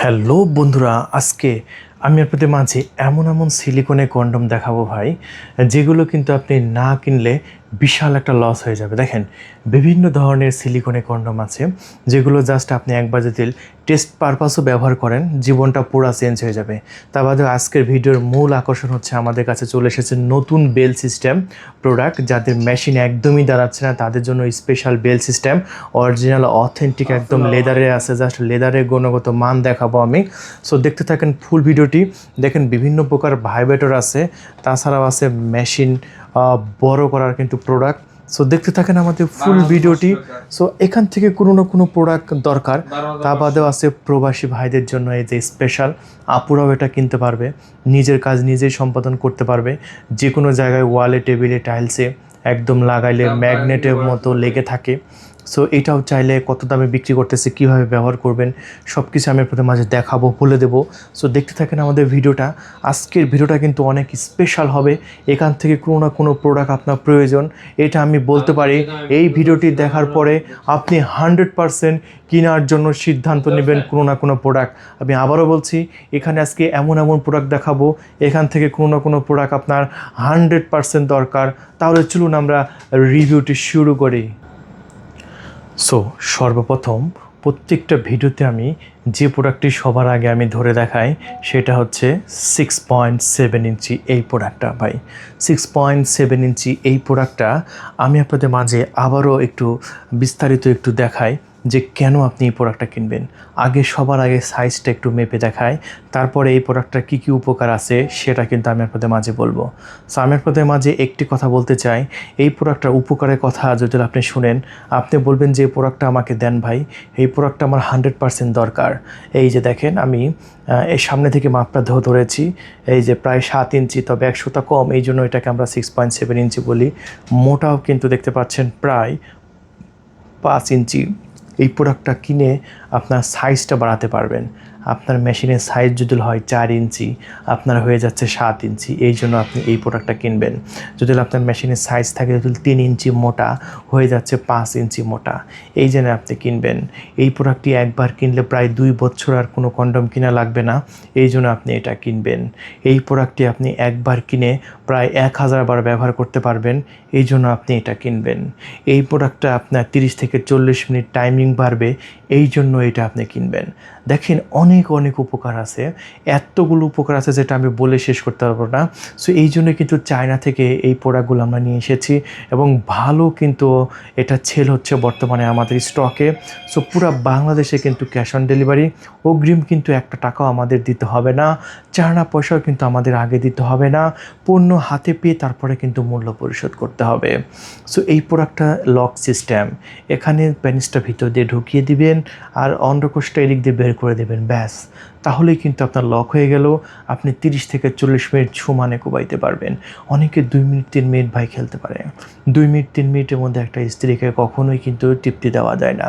Hello বন্ধুরা, আজকে আমি আপনাদের মাঝে এমন এমন সিলিকনের কন্ডম দেখাবো ভাই, যেগুলো কিন্তু আপনি না কিনলে বিশাল একটা লস হয়ে যাবে। দেখেন, বিভিন্ন ধরনের সিলিকনের কন্ডম আছে, যেগুলো জাস্ট আপনি একবার যদি টেস্ট পারপাসও ব্যবহার করেন, জীবনটা পুরো চেঞ্জ হয়ে যাবে। তা বাদে আজকের ভিডিওর মূল আকর্ষণ হচ্ছে আমাদের কাছে চলে এসেছে নতুন বেল সিস্টেম প্রোডাক্ট, যাদের মেশিন একদমই দাঁড়াচ্ছে না তাদের জন্য special bell system, original authentic একদম লেদারে আছে, জাস্ট লেদারের গুণগত মান দেখাবো আমি। সো দেখতে থাকেন ফুল ভিডিওটি। দেখেন বিভিন্ন প্রকার ভাইব্রেটর আছে, তাছাড়াও আছে মেশিন বড় করার কিন্তু প্রোডাক্ট। সো দেখতে থাকেন আমাদের ফুল ভিডিওটি। সো এখান থেকে কোনো না কোনো প্রোডাক্ট দরকার, তা বাদেও আছে প্রবাসী ভাইদের জন্য এই যে স্পেশাল, আপুরাও এটা কিনতে পারবে, নিজের কাজ নিজেই সম্পাদন করতে পারবে, যে কোনো জায়গায় ওয়ালে টেবিলে টাইলসে একদম লাগাইলে ম্যাগনেটের মতো লেগে থাকে। সো এটাও চাইলে কত দামে বিক্রি করতেছে, কীভাবে ব্যবহার করবেন, সব কিছু আমি আপনাদের মাঝে দেখাবো, বলে দেবো। সো দেখতে থাকেন আমাদের ভিডিওটা। আজকের ভিডিওটা কিন্তু অনেক স্পেশাল হবে, এখান থেকে কোনো না কোনো প্রোডাক্ট আপনার প্রয়োজন, এটা আমি বলতে পারি। এই ভিডিওটি দেখার পরে আপনি 100% কেনার জন্য সিদ্ধান্ত নেবেন কোনো না কোনো প্রোডাক্ট। আমি আবারও বলছি, এখানে আজকে এমন এমন প্রোডাক্ট দেখাবো, এখান থেকে কোনো না কোনো প্রোডাক্ট আপনার 100% দরকার। তাহলে চলুন আমরা রিভিউটি শুরু করি। সো সর্বপ্রথম প্রত্যেকটা ভিডিওতে আমি যে প্রোডাক্টটি সবার আগে আমি ধরে দেখাই, সেটা হচ্ছে 6.7 ইঞ্চি এই প্রোডাক্টটা। ভাই 6.7 ইঞ্চি এই প্রোডাক্টটা আমি আপনাদের মাঝে আবারও একটু বিস্তারিত একটু দেখাই যে কেন আপনি এই প্রোডাক্টটা কিনবেন। সবার আগে সাইজটা একটু মেপে দেখায়, তারপরে এই প্রোডাক্টটার কী কী উপকার আছে সেটা কিন্তু আমি আপনাদের মাঝে বলবো। সো আমি আপনাদের মাঝে একটি কথা বলতে চাই, এই প্রোডাক্টটার উপকারের কথা যদি আপনি শুনেন, আপনি বলবেন যে এই প্রোডাক্টটা আমাকে দেন ভাই, এই প্রোডাক্টটা আমার 100% দরকার। এই যে দেখেন, আমি এই সামনে থেকে মাপটা ধরেছি, এই যে প্রায় 7 ইঞ্চি, তবে 100টা কম, এই জন্য এটাকে আমরা 6.7 ইঞ্চি বলি। মোটাও কিন্তু দেখতে পাচ্ছেন প্রায় 5 ইঞ্চি। এই প্রোডাক্টটা কিনে আপনার সাইজটা বাড়াতে পারবেন। আপনার মেশিনের সাইজ যদি হয় 4 ইঞ্চি, আপনার হয়ে যাচ্ছে 7 ইঞ্চি, এই জন্য আপনি এই প্রোডাক্টটা কিনবেন। যদি আপনার মেশিনের সাইজ থাকে যদি 3 ইঞ্চি মোটা, হয়ে যাচ্ছে 5 ইঞ্চি মোটা, এই জন্য আপনি কিনবেন। এই প্রোডাক্টটি একবার কিনলে প্রায় 2 বছর আর কোনো কন্ডম কিনা লাগবে না, এই জন্য আপনি এটা কিনবেন। এই প্রোডাক্টটি আপনি একবার কিনে প্রায় 1000 বার ব্যবহার করতে পারবেন, এই জন্য আপনি এটা কিনবেন। এই প্রোডাক্টটা আপনার 30 থেকে 40 মিনিট টাইমিং বাড়বে, এই জন্য এটা আপনি কিনবেন। দেখেন, অনেক অনেক উপকার আছে, এতগুলো উপকার আছে যেটা আমি বলে শেষ করতে পারবো না। সো এই জন্য কিন্তু চায়না থেকে এই প্রোডাক্টগুলো আমরা নিয়ে এসেছি, এবং ভালো কিন্তু এটা সেল হচ্ছে বর্তমানে আমাদের স্টকে। সো পুরো বাংলাদেশে কিন্তু ক্যাশ অন ডেলিভারি, অগ্রিম কিন্তু একটা টাকাও আমাদের দিতে হবে না, চায়না পয়সাও কিন্তু আমাদের আগে দিতে হবে না, পণ্য হাতে পেয়ে তারপরে কিন্তু মূল্য পরিশোধ করতে হবে। সো এই প্রোডাক্টটা লক সিস্টেম, এখানে প্যানিসটা ভিতর দিয়ে ঢুকিয়ে দিবেন আর অন্ডকোষটা এদিক দিয়ে বের করে দেবেন, ব্যাস, তাহলেই কিন্তু আপনার লক হয়ে গেল। আপনি 30 থেকে 40 মিনিট সমানে কোবাইতে পারবেন। অনেকে 2 মিনিট 3 মিনিট ভাই খেলতে পারে, 2 মিনিট 3 মিনিটের মধ্যে একটা স্ত্রীকে কখনোই কিন্তু তৃপ্তি দেওয়া যায় না।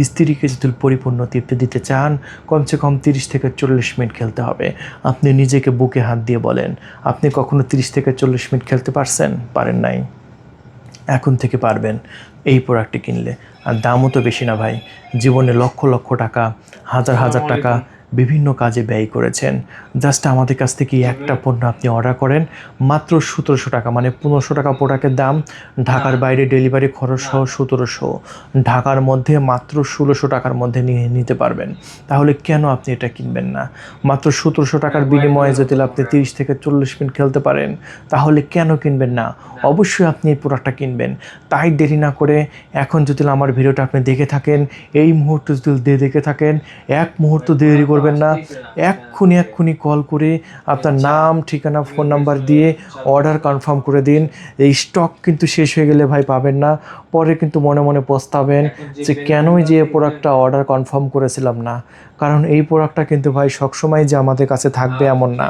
স্ত্রীকে যদি পরিপূর্ণ তৃপ্তি দিতে চান, কমসে কম 30 থেকে 40 মিনিট খেলতে হবে। আপনি নিজেকে বুকে হাত দিয়ে বলেন, আপনি কখনো 30 থেকে 40 মিনিট খেলতে পারছেন? পারেন নাই, এখন থেকে পারবেন এই প্রোডাক্টটি কিনলে। আর দামও তো বেশি না ভাই, জীবনে লক্ষ লক্ষ টাকা, হাজার হাজার টাকা বিভিন্ন কাজে ব্যয় করেছেন, জাস্ট আমাদের কাছ থেকে একটা পণ্য আপনি অর্ডার করেন মাত্র 1700 টাকা, মানে 1500 টাকা প্রোডাক্টের দাম। ঢাকার বাইরে ডেলিভারি খরচ সহ 1700, ঢাকার মধ্যে মাত্র 1600 টাকার মধ্যে নিয়ে নিতে পারবেন। তাহলে কেন আপনি এটা কিনবেন না? মাত্র 1700 টাকার বিনিময়ে যদি আপনি 30 থেকে 40 মিনিট খেলতে পারেন, তাহলে কেন কিনবেন না? অবশ্যই আপনি এই প্রোডাক্টটা কিনবেন। তাই দেরি না করে এখন যদি আমার ভিডিওটা আপনি দেখে থাকেন, এই মুহূর্তে যদি দেখে থাকেন, এক মুহূর্ত দেরি করবেন না, এক্ষুনি কল করে আপনার নাম, ঠিকানা, ফোন নাম্বার দিয়ে অর্ডার কনফার্ম করে দিন। এই স্টক কিন্তু শেষ হয়ে গেলে ভাই পাবেন না, পরে কিন্তু মনে মনে পস্তাবেন যে কেনই যে এই প্রোডাক্টটা অর্ডার কনফার্ম করেছিলাম না। কারণ এই প্রোডাক্টটা কিন্তু ভাই সবসময় যে আমাদের কাছে থাকবে এমন না।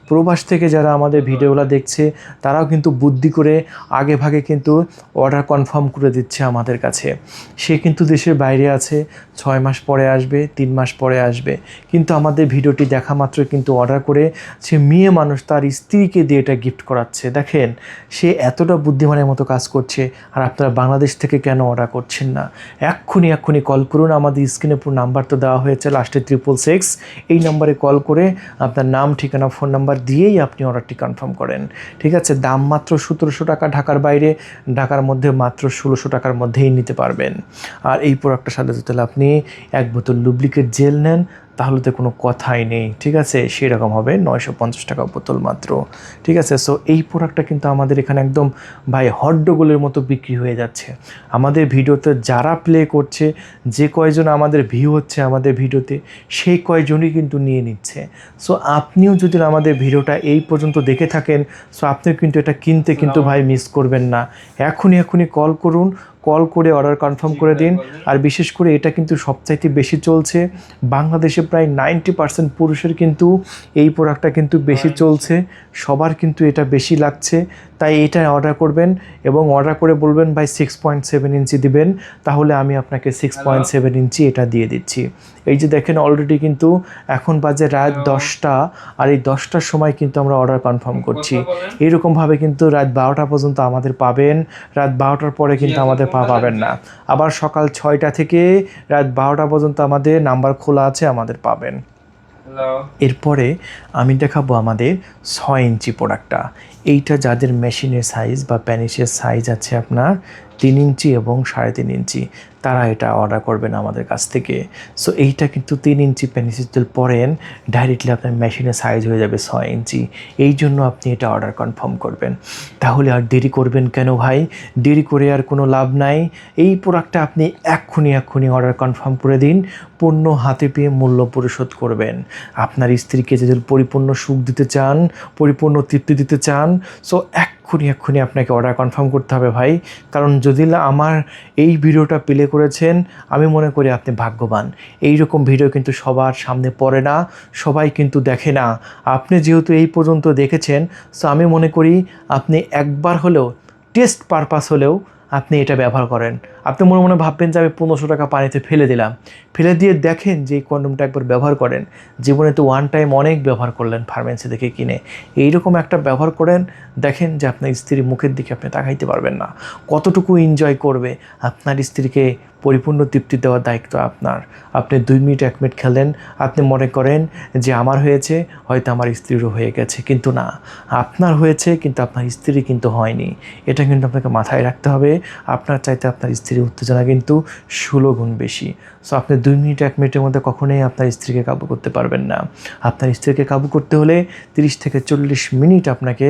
প্রবাস থেকে যারা আমাদের ভিডিওগুলো দেখছে, তারাও কিন্তু বুদ্ধি করে আগে ভাগে কিন্তু অর্ডার কনফার্ম করে দিচ্ছে আমাদের কাছে। সে কিন্তু দেশের বাইরে আছে, 6 মাস পরে আসবে, 3 মাস পরে আসবে, কিন্তু আমাদের ভিডিওটি দেখা মাত্র কিন্তু অর্ডার করে সে মেয়ে মানুষ তার স্ত্রীকে দিয়ে এটা গিফট করাচ্ছে। দেখেন, সে এতটা বুদ্ধিমানের মতো কাজ করছে। আর আপনারা বাংলাদেশ বাংলাদেশ থেকে কেন অর্ডার করছেন না? এক্ষুনি কল করুন। আমাদের স্ক্রিনে পুরো নাম্বার তো দেওয়া হয়েছে, লাস্টে 666, এই নাম্বারে কল করে আপনার নাম, ঠিকানা, ফোন নাম্বার দিয়েই আপনি অর্ডারটি কনফার্ম করেন। ঠিক আছে, দাম মাত্র 1700 টাকা, ঢাকার বাইরে, ঢাকার মধ্যে মাত্র 1600 টাকার মধ্যেই নিতে পারবেন। আর এই প্রোডাক্টটার সাথে যদি আপনি 1 বোতল লুব্রিকেট জেল নেন তাহলে তো কোনো কথাই নেই। ঠিক আছে, সেরকম হবে 950 টাকা বোতল মাত্র। ঠিক আছে, সো এই প্রোডাক্টটা কিন্তু আমাদের এখানে একদম ভাই হটডগোলের মতো বিক্রি হয়ে যাচ্ছে। আমাদের ভিডিওতে যারা প্লে করছে, যে কয়জন আমাদের ভিউ হচ্ছে আমাদের ভিডিওতে, সেই কয়জনই কিন্তু নিয়ে নিচ্ছে। সো আপনিও যদি আমাদের ভিডিওটা এই পর্যন্ত দেখে থাকেন, সো আপনিও কিন্তু এটা কিনতে কিন্তু ভাই মিস করবেন না। এখনই কল করুন, কল করে অর্ডার কনফার্ম করে দিন। আর বিশেষ করে এটা কিন্তু সবচাইতে বেশি চলছে বাংলাদেশে, প্রায় 90% পুরুষের কিন্তু এই প্রোডাক্টটা কিন্তু বেশি চলছে, সবার কিন্তু এটা বেশি লাগছে। তাই এটা অর্ডার করবেন এবং অর্ডার করে বলবেন ভাই 6.7 ইঞ্চি দিবেন, তাহলে আমি আপনাকে 6.7 ইঞ্চি এটা দিয়ে দিচ্ছি। এই যে দেখেন অলরেডি কিন্তু এখন বাজে রাত 10টা, আর এই 10টার সময় কিন্তু আমরা অর্ডার কনফার্ম করছি। এইরকমভাবে কিন্তু রাত 12টা পর্যন্ত আমাদের পাবেন, রাত 12টার পরে কিন্তু আমাদের পাবেন না। আবার সকাল 6টা থেকে রাত 12টা পর্যন্ত আমাদের নাম্বার খোলা আছে, আমাদের পাবেন। এরপরে আমি দেখাবো আমাদের 6 ইঞ্চি প্রোডাক্টটা। এইটা যাদের মেশিনের সাইজ বা প্যানিসের সাইজ আছে আপনার 3 ইঞ্চি এবং 3.5 ইঞ্চি, তারা এটা অর্ডার করবেন আমাদের কাছ থেকে। সো এইটা কিন্তু 3 ইঞ্চি প্যানিসের যদি পরেন, ডাইরেক্টলি আপনার মেশিনের সাইজ হয়ে যাবে 6 ইঞ্চি। এই জন্য আপনি এটা অর্ডার কনফার্ম করবেন। তাহলে আর দেরি করবেন কেন ভাই? দেরি করে আর কোনো লাভ নাই। এই প্রোডাক্টটা আপনি এক্ষুনি অর্ডার কনফার্ম করে দিন। পণ্য হাতে পেয়ে মূল্য পরিশোধ করবেন। আপনার স্ত্রীকে যদি পরিপূর্ণ সুখ দিতে চান, পরিপূর্ণ তৃপ্তি দিতে চান, সো এক্ষুনি আপনাকে অর্ডার কনফার্ম করতে হবে ভাই। কারণ যদি আমার এই ভিডিওটা প্লে করেছেন, আমি মনে করি আপনি ভাগ্যবান। এই রকম ভিডিও কিন্তু সবার সামনে পড়ে না, সবাই কিন্তু দেখে না। আপনি যেহেতু এই পর্যন্ত দেখেছেন, সো আমি মনে করি আপনি একবার হলেও, টেস্ট পারপাস হলেও আপনি এটা ব্যবহার করেন। আপনি মনে ভাববেন যে আমি 1500 টাকা পানিতে ফেলে দিলাম, ফেলে দিয়ে দেখেন যে এই কন্ডোমটা একবার ব্যবহার করেন। জীবনে তো ওয়ান টাইম অনেক ব্যবহার করলেন ফার্মেসি থেকে কিনে, এইরকম একটা ব্যবহার করেন, দেখেন যে আপনার স্ত্রীর মুখের দিকে আপনি তাকাইতে পারবেন না। কতটুকু এনজয় করবে। আপনার স্ত্রীকে পরিপূর্ণ তৃপ্তি দেওয়ার দায়িত্ব আপনার। আপনি 2 মিনিট 1 মিনিট খেলেন, আপনি মনে করেন যে আমার হয়েছে, হয়তো আমার স্ত্রীরও হয়ে গেছে, কিন্তু না, আপনার হয়েছে কিন্তু আপনার স্ত্রী কিন্তু হয়নি। এটা কিন্তু আপনাকে মাথায় রাখতে হবে। আপনার চাইতে আপনার স্ত্রীর উত্তেজনা কিন্তু 16 গুণ বেশি। সো আপনি 2 মিনিট 1 মিনিটের মধ্যে কখনোই আপনার স্ত্রীকে কাবু করতে পারবেন না। আপনার স্ত্রীকে কাবু করতে হলে 30 থেকে 40 মিনিট আপনাকে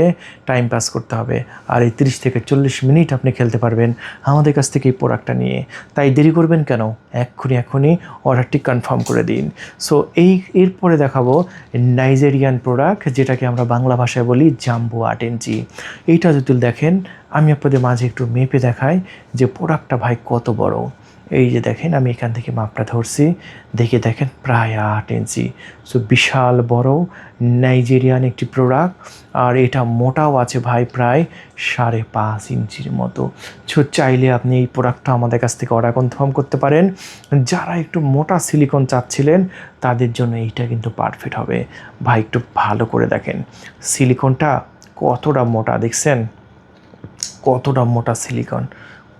টাইম পাস করতে হবে। আর এই 30 থেকে 40 মিনিট আপনি খেলতে পারবেন আমাদের কাছ থেকে এই প্রোডাক্টটা নিয়ে। তাই দেরি করবেন কেন? এক্ষুনি অর্ডারটি কনফার্ম করে দিন। সো এরপরে দেখাবো নাইজেরিয়ান প্রোডাক্ট, যেটাকে আমরা বাংলা ভাষায় বলি জাম্বো 8 ইঞ্চি। এইটা যদি দেখেন, আমি আপনাদের মাঝে একটু মেপে দেখাই যে প্রোডাক্টটা ভাই কত বড়। এই যে দেখেন, আমি এখান থেকে মাপটা ধরছি, দেখে দেখেন প্রায় 8 ইঞ্চি। সো বিশাল বড় নাইজেরিয়ান একটি প্রোডাক্ট। আর এটা মোটাও আছে ভাই প্রায় 5.5 ইঞ্চির মতো। সো চাইলে আপনি এই প্রোডাক্টটা আমাদের কাছ থেকে অর্ডার কনফার্ম করতে পারেন। যারা একটু মোটা সিলিকন চাচ্ছিলেন তাদের জন্য এইটা কিন্তু পারফেক্ট হবে। ভাই একটু ভালো করে দেখেন সিলিকনটা কতটা মোটা, দেখছেন কতটা মোটা সিলিকন,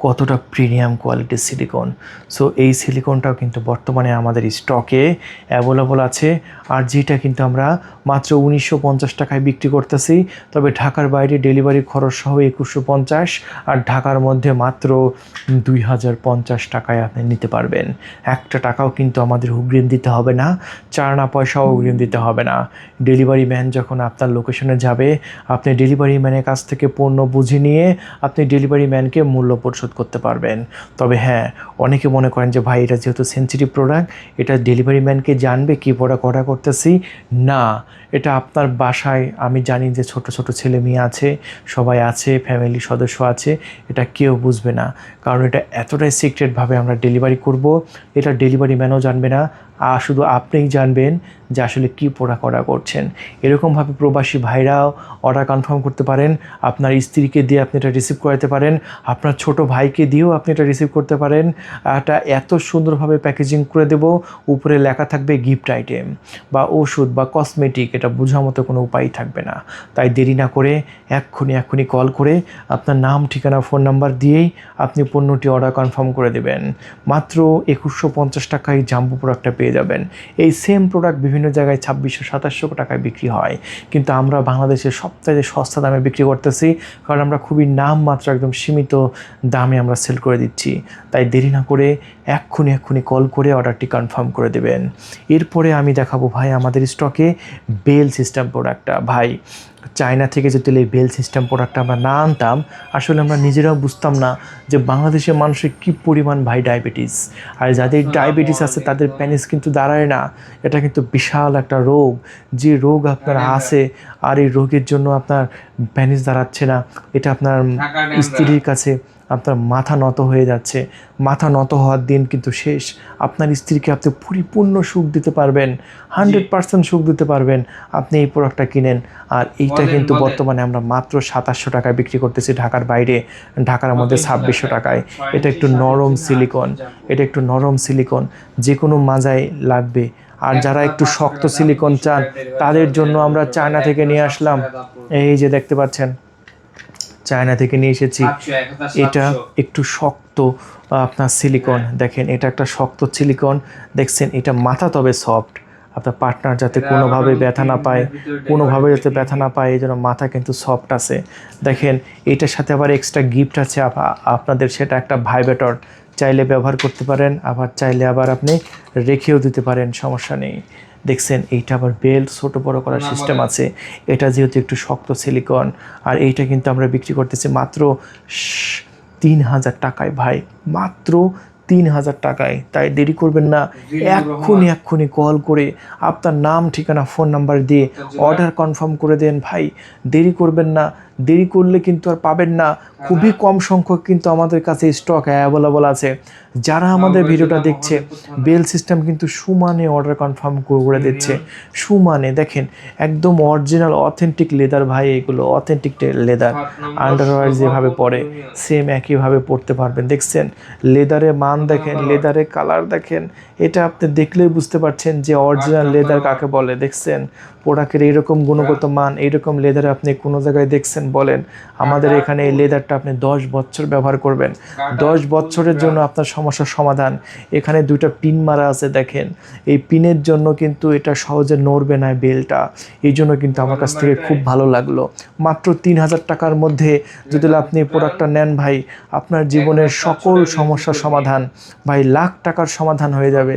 কতটা প্রিমিয়াম কোয়ালিটির সিলিকন। সো এই সিলিকনটাও কিন্তু বর্তমানে আমাদের স্টকে অ্যাভেলেবল আছে। আর যেটা কিন্তু আমরা মাত্র 1950 টাকায় বিক্রি করতেছি। তবে ঢাকার বাইরে ডেলিভারি খরচ সহ 2150, আর ঢাকার মধ্যে মাত্র 2050 টাকায় আপনি নিতে পারবেন। একটা টাকাও কিন্তু আমাদের অগ্রিম দিতে হবে না, চারনা পয়সাও অগ্রিম দিতে হবে না। ডেলিভারি ম্যান যখন আপনার লোকেশনে যাবে, আপনি ডেলিভারি ম্যানের কাছ থেকে পণ্য বুঝে নিয়ে আপনি ডেলিভারি ম্যানকে মূল্য পরিশোধ করতে পারবেন। তবে হ্যাঁ, অনেকে মনে করেন যে ভাই এটা যেহেতু সেনসিটিভ প্রোডাক্ট, এটা ডেলিভারি ম্যানকে জানবে কী প্রোডাক্ট অর্ডার করতেছি। না, এটা আপনার বাসায়, আমি জানি যে ছোট ছোট ছেলে মেয়ে আছে, সবাই আছে, ফ্যামিলি সদস্য আছে, এটা কেউ বুঝবে না। কারণ এটা এতটাই সিক্রেটভাবে আমরা ডেলিভারি করব, এটা ডেলিভারি ম্যানও জানবে না, শুধু আপনিই জানবেন যে আসলে কী প্রোডাক্ট অর্ডার করছেন। এরকমভাবে প্রবাসী ভাইরাও অর্ডার কনফার্ম করতে পারেন। আপনার স্ত্রীকে দিয়ে আপনি এটা রিসিভ করাতে পারেন, আপনার ছোট ভাইকে দিয়েও আপনি এটা রিসিভ করতে পারেন। এটা এত সুন্দরভাবে প্যাকেজিং করে দেব, উপরে লেখা থাকবে গিফট আইটেম বা ওষুধ বা কসমেটিক, এটা বোঝার মতো কোনো উপায় থাকবে না। তাই দেরি না করে এক্ষুনি কল করে আপনার নাম, ঠিকানা, ফোন নাম্বার দিয়েই আপনি পণ্যটি অর্ডার কনফার্ম করে দেবেন। মাত্র 2150 টাকায় জাম্বো প্রোডাক্টটা পেয়ে যাবেন। এই সেম প্রোডাক্ট বিভিন্ন জায়গায় 2600-2700 টাকায় বিক্রি হয়, কিন্তু আমরা বাংলাদেশের সবথেকে সস্তা দামে বিক্রি করতেছি, কারণ আমরা খুবই নামমাত্র একদম সীমিত দামে আমরা সেল করে দিচ্ছি। তাই দেরি না করে এক্ষুনি কল করে অর্ডারটি কনফার্ম করে দেবেন। এরপরে আমি দেখাবো ভাই আমাদের স্টকে বেল সিস্টেম প্রোডাক্টটা। ভাই চায়না থেকে যদি এই বেল সিস্টেম প্রোডাক্টটা আমরা না আনতাম, আসলে আমরা নিজেরাও বুঝতাম না যে বাংলাদেশের মানুষের কী পরিমাণ ভাই ডায়াবেটিস। আর যাদের ডায়াবেটিস আছে তাদের প্যানিস কিন্তু দাঁড়ায় না। এটা কিন্তু বিশাল একটা রোগ, যে রোগ আপনার আছে, আর এই রোগের জন্য আপনার প্যানিস দাঁড়াচ্ছে না, এটা আপনার স্ত্রীর কাছে আপনার মাথা নত হয়ে যাচ্ছে। মাথা নত হওয়ার দিন কিন্তু শেষ। আপনার স্ত্রীকে আপনি পরিপূর্ণ সুখ দিতে পারবেন, 100% সুখ দিতে পারবেন আপনি এই প্রোডাক্টটা কিনেন। আর এইটা কিন্তু বর্তমানে আমরা মাত্র 2700 টাকায় বিক্রি করতেছি ঢাকার বাইরে, ঢাকার মধ্যে 2600 টাকায়। এটা একটু নরম সিলিকন, যে কোনো মাজায় লাগবে। আর যারা একটু শক্ত সিলিকন চান তাদের জন্য আমরা চায়না থেকে নিয়ে আসলাম, এই যে দেখতে পাচ্ছেন চায়না থেকে নিয়ে এসেছি। এটা একটু শক্ত আপনার সিলিকন, দেখেন এটা একটা শক্ত সিলিকন, দেখছেন এটা মাথা তবে সফট। আপনার পার্টনার যাতে কোনোভাবে ব্যথা না পায় এই জন্য মাথা কিন্তু সফট আছে। দেখেন এটার সাথে আবার এক্সট্রা গিফট আছে আপনাদের, সেটা একটা ভাইব্রেটর, চাইলে ব্যবহার করতে পারেন, আবার চাইলে আবার আপনি রেখেও দিতে পারেন, সমস্যা নেই। দেখছেন এইটা আবার বেল্ট ছোট বড় করার সিস্টেম আছে। এটা যেহেতু একটু শক্ত সিলিকন, আর এইটা কিন্তু আমরা বিক্রি করতেছি মাত্র 3000 টাকায় ভাই, মাত্র 3000 টাকায়। তাই দেরি করবেন না, এক্ষুনি কল করে আপনার নাম, ঠিকানা, ফোন নাম্বার দিয়ে অর্ডার কনফার্ম করে দেন ভাই। দেরি করবেন না, দেরি করলে কিন্তু আর পাবেন না। খুবই কম সংখ্যক কিন্তু আমাদের কাছে স্টক অ্যাভেলেবল আছে। যারা আমাদের ভিডিওটা দেখছে, বেল সিস্টেম কিন্তু সুমানে অর্ডার কনফার্ম করে দিচ্ছে, সুমানে। দেখেন একদম অরিজিনাল অথেন্টিক লেদার ভাই, এগুলো অথেন্টিক লেদার। আন্ডারওয়্যার যেভাবে পরে সেম একইভাবে পরতে পারবেন। দেখছেন লেদারের মান দেখেন, লেদারের কালার দেখেন, এটা আপনি দেখলেই বুঝতে পারছেন যে অরিজিনাল লেদার কাকে বলে। দেখছেন প্রোডাক্টের এইরকম গুণগত মান, এইরকম লেদার আপনি কোনো জায়গায় দেখছেন বলেন? আমাদের এখানে এই লেদারটা আপনি 10 বছর ব্যবহার করবেন, 10 বছরের জন্য আপনার সমস্যার সমাধান। এখানে 2টা পিন মারা আছে, দেখেন এই পিনের জন্য কিন্তু এটা সহজে নড়বে না বেলটা, এই জন্য কিন্তু আমার কাছ থেকে খুব ভালো লাগলো। মাত্র 3000 টাকার মধ্যে যদি আপনি এই প্রোডাক্টটা নেন ভাই, আপনার জীবনের সকল সমস্যার সমাধান ভাই, লাখ টাকার সমাধান হয়ে যাবে।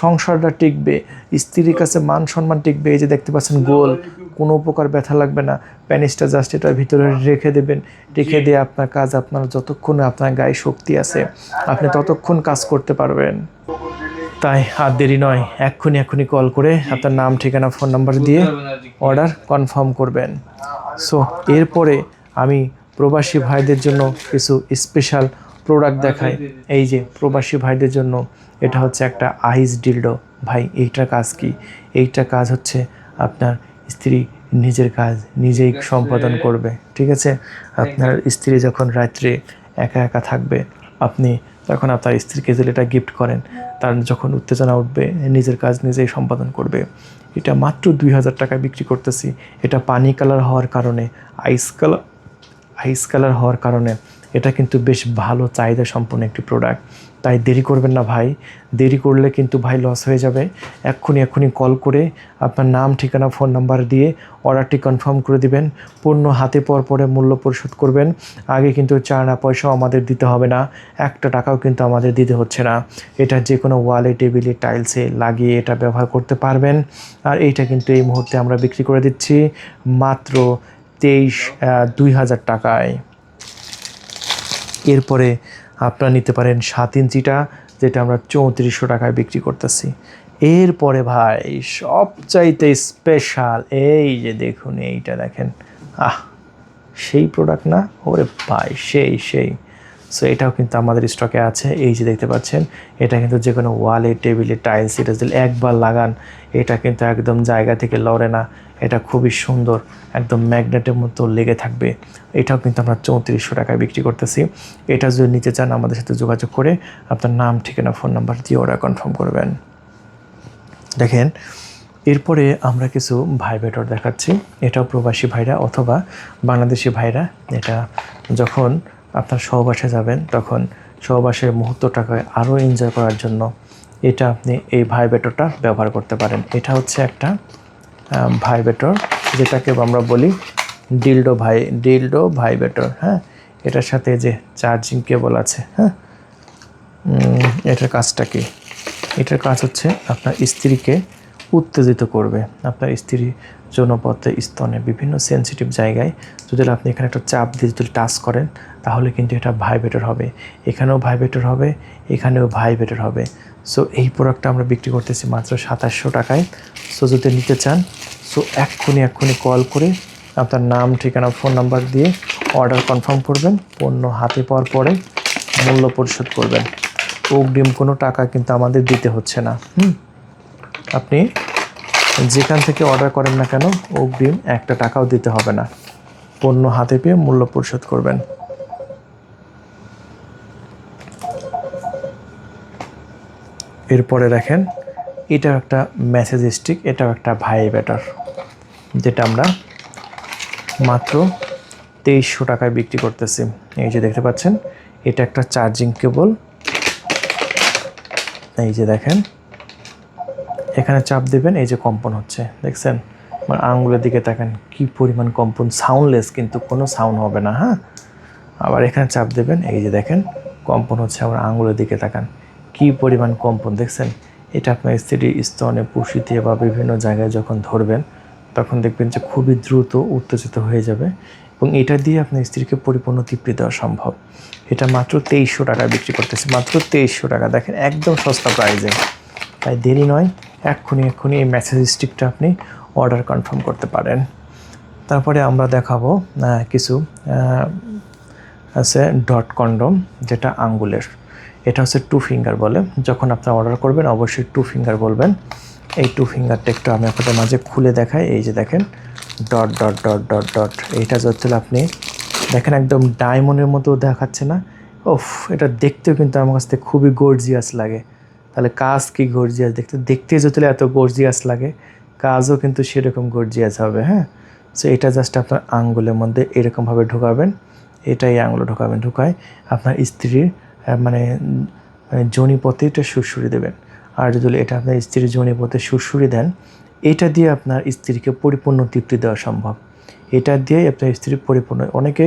সংসারটা টিকবে, স্ত্রীর কাছে মান সম্মান টিকবে। এই যে দেখতে পাচ্ছেন গোল, কোনো প্রকার ব্যথা লাগবে না। প্যানিসটা জাস্ট এটার ভিতরে রেখে দেবেন, রেখে দিয়ে আপনার কাজ, আপনার যতক্ষণ আপনার গায়ে শক্তি আছে আপনি ততক্ষণ কাজ করতে পারবেন। তাই আর দেরি নয়, এক্ষুনি কল করে আপনার নাম, ঠিকানা, ফোন নাম্বার দিয়ে অর্ডার কনফার্ম করবেন। সো এরপরে আমি প্রবাসী ভাইদের জন্য কিছু স্পেশাল প্রোডাক্ট দেখাই। এই যে প্রবাসী ভাইদের জন্য এটা হচ্ছে একটা আইস ডিলডো ভাই। এইটার কাজ কি? এইটার কাজ হচ্ছে আপনার স্ত্রী নিজের কাজ নিজেই সম্পাদন করবে, ঠিক আছে? আপনার স্ত্রী যখন রাত্রে একা থাকবে, আপনি তখন আপনার স্ত্রীকে যদি এটা গিফট করেন, তার যখন উত্তেজনা উঠবে নিজের কাজ নিজেই সম্পাদন করবে। এটা মাত্র 2000 টাকায় বিক্রি করতেছি। এটা পানি কালার হওয়ার কারণে, আইস কালার হওয়ার কারণে এটা কিন্তু বেশ ভালো চাহিদা সম্পন্ন একটি প্রোডাক্ট। তাই দেরি করবেন না ভাই, দেরি করলে কিন্তু ভাই লস হয়ে যাবে। এক্ষুনি কল করে আপনার নাম, ঠিকানা, ফোন নাম্বার দিয়ে অর্ডারটি কনফার্ম করে দিবেন। পণ্য হাতে পাওয়ার পরে মূল্য পরিশোধ করবেন। আগে কিন্তু চায়না পয়সাও আমাদের দিতে হবে না, 1 টাকাও কিন্তু আমাদের দিতে হচ্ছে না। এটা যে কোনো ওয়ালে, টেবিলে, টাইলসে লাগিয়ে এটা ব্যবহার করতে পারবেন। আর এইটা কিন্তু এই মুহূর্তে আমরা বিক্রি করে দিচ্ছি মাত্র 2000 টাকায়। এরপরে আপনারা নিতে পারেন 7 ইঞ্চিটা, যেটা আমরা 3400 টাকায় বিক্রি করতেছি। এরপরে ভাই সবচাইতে স্পেশাল, এই যে দেখুন, এইটা দেখেন, সেই প্রোডাক্ট না? ওরে ভাই সেই সো এটাও কিন্তু আমাদের স্টকে আছে। এই যে দেখতে পাচ্ছেন, এটা কিন্তু যে কোনো ওয়ালে, টেবিলে, টাইলস, এটা যদি একবার লাগান এটা কিন্তু একদম জায়গা থেকে লড়ে না। এটা খুবই সুন্দর, একদম ম্যাগনেটের মতো লেগে থাকবে। এটাও কিন্তু আমরা 3400 টাকায় বিক্রি করতেছি। এটা যদি নিতে চান আমাদের সাথে যোগাযোগ করে আপনার নাম, ঠিকানা, ফোন নাম্বার দিয়ে অর্ডার কনফার্ম করবেন। দেখেন, এরপরে আমরা কিছু ভাইব্রেটর দেখাচ্ছি। এটাও প্রবাসী ভাইরা অথবা বাংলাদেশি ভাইরা, এটা যখন আপনার সহবাসে যাবেন তখন সহবাসের মুহূর্তটাকে আরও এনজয় করার জন্য এটা আপনি এই ভাইব্রেটরটা ব্যবহার করতে পারেন। এটা হচ্ছে একটা ভাইব্রেটর, যেটাকে আমরা বলি ডিলডো ভাইব্রেটর। হ্যাঁ, এটার সাথে যে চার্জিং কেবল আছে। হ্যাঁ, এটার কাজটা কি? এটার কাজ হচ্ছে আপনার স্ত্রীকে উত্তেজিত করবে। আপনার স্ত্রী যৌনপথে, স্তনে, বিভিন্ন সেনসিটিভ জায়গায় যদি আপনি এখানে একটা চাপ দিয়ে যদি টাচ করেন তাহলে কিন্তু এটা ভাইব্রেটর হবে। এখানেও ভাইব্রেটর হবে, এখানেও ভাইব্রেটর হবে। সো এই প্রোডাক্টটা আমরা বিক্রি করতেছি মাত্র 2700 টাকায়। সো যদি নিতে চান সো এক্ষুনি কল করে আপনার নাম, ঠিকানা, ফোন নাম্বার দিয়ে অর্ডার কনফার্ম করবেন। পণ্য হাতে পাওয়ার পরে মূল্য পরিশোধ করবেন। অগ্রিম কোনো টাকা কিন্তু আমাদের দিতে হচ্ছে না। আপনি যেখান থেকে অর্ডার করেন না কেন অগ্রিম একটা টাকাও দিতে হবে না। পণ্য হাতে পেয়ে মূল্য পরিশোধ করবেন। এরপরে দেখেন, এটাও একটা মেসেজ স্টিক, এটাও একটা ভাইব্রেটর, যেটা আমরা মাত্র 2300 টাকায় বিক্রি করতেছি। এই যে দেখতে পাচ্ছেন, এটা একটা চার্জিং কেবল। এই যে দেখেন, এখানে চাপ দেবেন, এই যে কম্পন হচ্ছে, দেখছেন? আমার আঙুলের দিকে তাকান, কি পরিমাণ কম্পন, সাউন্ডলেস, কিন্তু কোনো সাউন্ড হবে না। হ্যাঁ, আবার এখানে চাপ দেবেন, এই যে দেখেন কম্পন হচ্ছে। আমার আঙুলের দিকে তাকান, কি পরিমাণ কম্পন, দেখছেন? এটা আপনার স্ত্রীর স্তনে, পুশিতে বা বিভিন্ন জায়গায় যখন ধরবেন তখন দেখবেন যে খুবই দ্রুত উত্তেজিত হয়ে যাবে এবং এটা দিয়ে আপনার স্ত্রীকে পরিপূর্ণ তৃপ্তি দেওয়া সম্ভব। এটা মাত্র 2300 টাকায় বিক্রি করতেছে, মাত্র 2300 টাকা। দেখেন, একদম সস্তা প্রাইসে। তাই দেরি নয়, এক্ষুনি এই মেসেজ স্টিকটা আপনি অর্ডার কনফার্ম করতে পারেন। তারপরে আমরা দেখাবো কিছু আছে ডট কন্ডম, যেটা আঙ্গুলের। এটা হচ্ছে 2 ফিঙ্গার বলে। যখন আপনারা অর্ডার করবেন অবশ্যই 2 ফিঙ্গার বলবেন। এই 2 ফিঙ্গারটা একটু আমি আপনাদের মাঝে খুলে দেখাই। এই যে দেখেন, dot dot dot dot dot, এইটা হচ্ছে আপনি দেখেন একদম ডায়মন্ডের মতো দেখাচ্ছে না? ওফ, এটা দেখতেও কিন্তু আমার কাছ থেকে খুবই গর্জিয়াস লাগে। তাহলে কাজ কি গর্জিয়াস, দেখতে যদি এত গর্জিয়াস লাগে, কাজও কিন্তু সেরকম গর্জিয়াস হবে। হ্যাঁ, সো এটা জাস্ট আপনার আঙ্গুলের মধ্যে এরকমভাবে ঢোকাবেন। এটাই আঙুলে ঢোকাবেন, ঢুকায় আপনার স্ত্রীর মানে যোনিপথে এটা সুরসুরি দেবেন। আর যদি এটা আপনার স্ত্রীর যোনিপথে সুরসুরি দেন, এটা দিয়ে আপনার স্ত্রীকে পরিপূর্ণ তৃপ্তি দেওয়া সম্ভব। এটা দিয়েই আপনার স্ত্রীর পরিপূর্ণ। অনেকে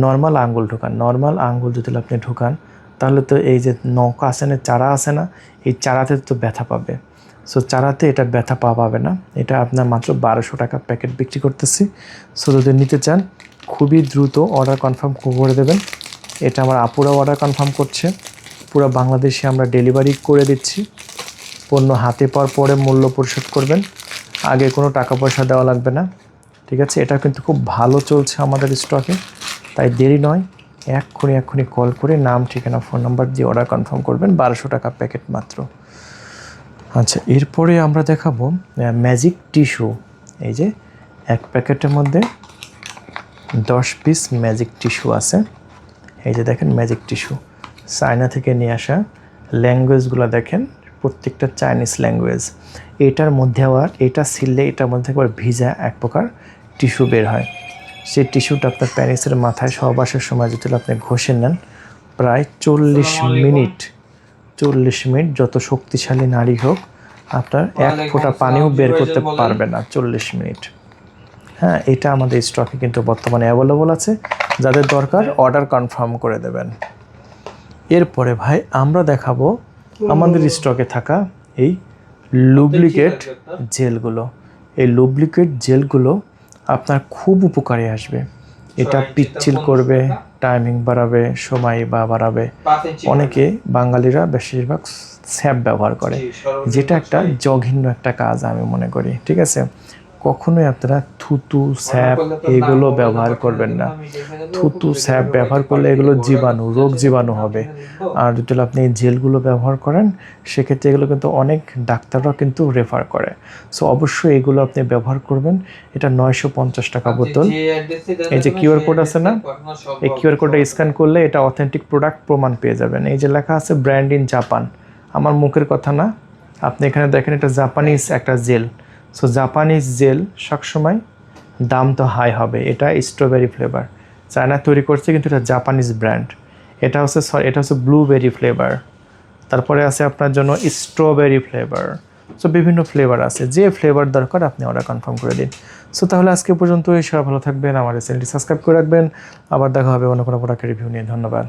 নর্মাল আঙ্গুল ঢোকান, নর্মাল আঙ্গুল যদি আপনি ঢোকান তাহলে তো এই যে নৌকা আছে না, চারা আছে না, এই চারাতে তো ব্যথা পাবে। সো চারাতে এটা ব্যথা পাবে না। এটা আপনার মাত্র 1200 টাকা প্যাকেট বিক্রি করতেছি। সো যদি নিতে চান খুবই দ্রুত অর্ডার কনফার্ম করে দেবেন। এটা আমার আপুরাও অর্ডার কনফার্ম করছে। পুরো বাংলাদেশে আমরা ডেলিভারি করে দিচ্ছি। পণ্য হাতে পাওয়ার পরে মূল্য পরিশোধ করবেন, আগে কোনো টাকা পয়সা দেওয়া লাগবে না। ঠিক আছে, এটা কিন্তু খুব ভালো চলছে আমাদের স্টকে। তাই দেরি নয়, এক্ষুনি কল করে নাম, ঠিকানা, ফোন নাম্বার দিয়ে অর্ডার কনফার্ম করবেন। 1200 টাকা প্যাকেট মাত্র। আচ্ছা, এরপরে আমরা দেখাবো ম্যাজিক টিস্যু। এই যে এক প্যাকেটের মধ্যে 10 পিস ম্যাজিক টিস্যু আছে। এই যে দেখেন ম্যাজিক টিস্যু, চায়না থেকে নিয়ে আসা। ল্যাঙ্গুয়েজগুলো দেখেন, প্রত্যেকটা চাইনিজ ল্যাঙ্গুয়েজ। এটার মধ্যে আবার এটা ছিললে এটার মধ্যে একবার ভিজা এক প্রকার টিস্যু বের হয়। সেই টিস্যুটা আপনার প্যানিসের মাথায় সহবাসের সময় যদি আপনি ঘষে নেন প্রায় 40 মিনিট, যত শক্তিশালী নারী হোক আপনার এক ফোঁটা পানিও বের করতে পারবে না 40 মিনিট। হ্যাঁ, এটা আমাদের স্টকে কিন্তু বর্তমানে অ্যাভেলেবল আছে। যাদের দরকার অর্ডার কনফার্ম করে দেবেন। এরপরে ভাই আমরা দেখাবো আমাদের স্টকে থাকা এই লুব্রিকেট জেলগুলো। এই লুব্রিকেট জেলগুলো আপনার খুব উপকারে আসবে। এটা পিচ্ছিল করবে, টাইমিং বাড়াবে, সময় বাড়াবে। অনেকে বাঙালিরা বেশিরভাগ স্যাপ ব্যবহার করে, যেটা একটা জঘন্য একটা কাজ আমি মনে করি। ঠিক আছে, কখনোই আপনারা থুতু স্যাপ এগুলো ব্যবহার করবেন না। থুতু স্যাপ ব্যবহার করলে এগুলো জীবাণু, রোগ জীবাণু হবে। আর যদি আপনি এই জেলগুলো ব্যবহার করেন সেক্ষেত্রে এগুলো কিন্তু অনেক ডাক্তাররাও কিন্তু রেফার করে। সো অবশ্যই এগুলো আপনি ব্যবহার করবেন। এটা 950 টাকা বোতল। এই যে কিউআর কোড আছে না, এই কিউআর কোডটা স্ক্যান করলে এটা অথেন্টিক প্রোডাক্ট প্রমাণ পেয়ে যাবেন। এই যে লেখা আছে ব্র্যান্ড ইন জাপান, আমার মুখের কথা না, আপনি এখানে দেখেন এটা জাপানিজ একটা জেল। সো জাপানিজ জেল সবসময় দাম তো হাই হবে। এটা স্ট্রবেরি ফ্লেভার, চায়না তৈরি করছে কিন্তু এটা জাপানিজ ব্র্যান্ড। এটা হচ্ছে ব্লুবেরি ফ্লেভার, তারপরে আছে আপনার জন্য স্ট্রবেরি ফ্লেভার। সো বিভিন্ন ফ্লেভার আছে, যে ফ্লেভার দরকার আপনি অর্ডার কনফার্ম করে দিন। সো তাহলে আজকে পর্যন্ত সবাই ভালো থাকবেন, আমার চ্যানেলটি সাবস্ক্রাইব করে রাখবেন। আবার দেখা হবে অন্য কোনো প্রোডাক্টের রিভিউ নিয়ে। ধন্যবাদ।